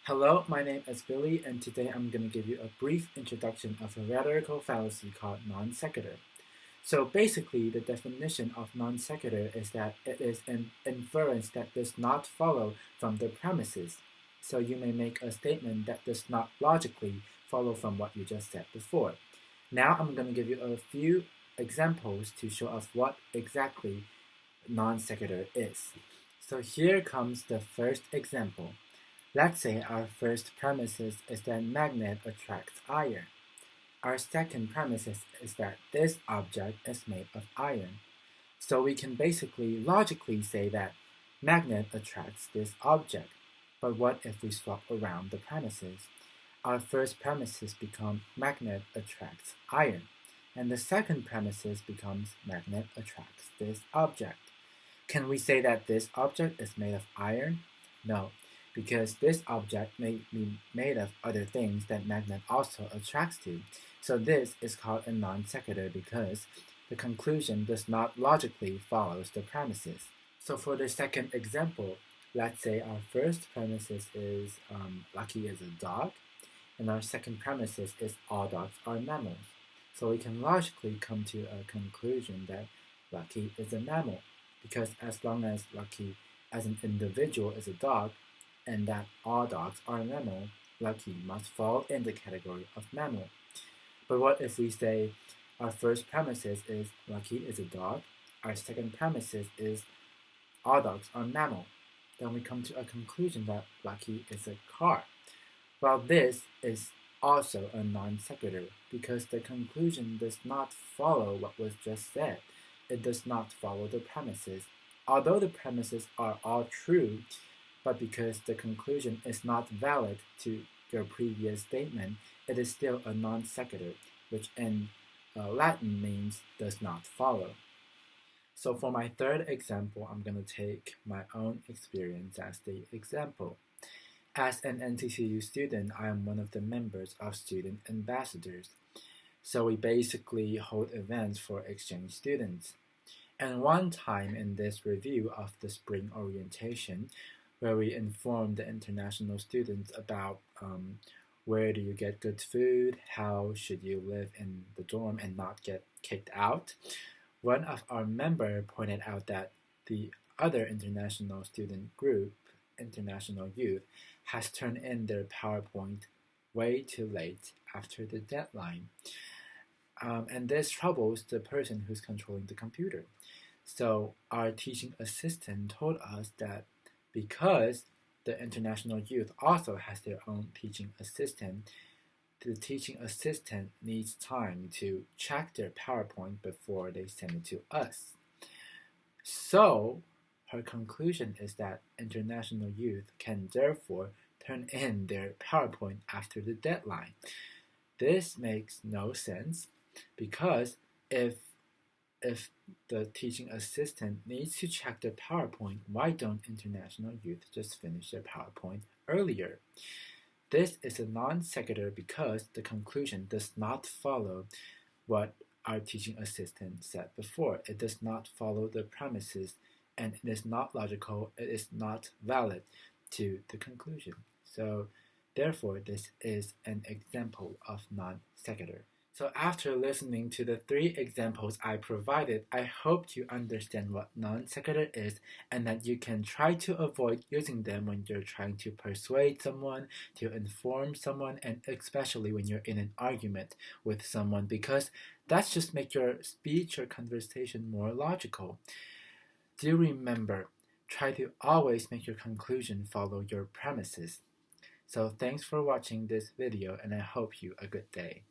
Hello, my name is Billy, and today I'm going to give you a brief introduction of a rhetorical fallacy called non sequitur. So basically, the definition of non sequitur is that it is an inference that does not follow from the premises. So you may make a statement that does not logically follow from what you just said before. Now I'm going to give you a few examples to show us what exactly non sequitur is. So here comes the first example. Let's say our first premise is that magnet attracts iron. Our second premise is that this object is made of iron. So we can basically logically say that magnet attracts this object. But what if we swap around the premises? Our first premises become magnet attracts iron, and the second premises becomes magnet attracts this object. Can we say that this object is made of iron? No, because this object may be made of other things that magnet also attracts to. So this is called a non sequitur because the conclusion does not logically follow the premises. So for the second example, let's say our first premises is Lucky is a dog, and our second premises is all dogs are mammals. So we can logically come to a conclusion that Lucky is a mammal, because as long as Lucky as an individual is a dog, and that all dogs are mammal, Lucky must fall in the category of mammal. But what if we say our first premises is Lucky is a dog, our second premises is all dogs are mammal? Then we come to a conclusion that Lucky is a car. Well, this is also a non sequitur because the conclusion does not follow what was just said. It does not follow the premises. Although the premises are all true, but because the conclusion is not valid to your previous statement, it is still a non sequitur, which in Latin means does not follow. So for my third example, I'm going to take my own experience as the example. As an NCCU student, I am one of the members of student ambassadors. So we basically hold events for exchange students. And one time in this review of the spring orientation, where we informed the international students about where do you get good food, how should you live in the dorm and not get kicked out, one of our members pointed out that the other international student group, International Youth, has turned in their PowerPoint way too late after the deadline. And this troubles the person who's controlling the computer. So our teaching assistant told us that because the International Youth also has their own teaching assistant, the teaching assistant needs time to check their PowerPoint before they send it to us. So her conclusion is that International Youth can therefore turn in their PowerPoint after the deadline. This makes no sense because if the teaching assistant needs to check their PowerPoint, why don't International Youth just finish their PowerPoint earlier? This is a non sequitur because the conclusion does not follow what our teaching assistant said before. It does not follow the premises, and it is not logical, it is not valid to the conclusion. So therefore, this is an example of non sequitur. So after listening to the 3 examples I provided, I hope you understand what non sequitur is and that you can try to avoid using them when you're trying to persuade someone, to inform someone, and especially when you're in an argument with someone, because that's just make your speech or conversation more logical. Do remember, try to always make your conclusion follow your premises. So thanks for watching this video and I hope you a good day.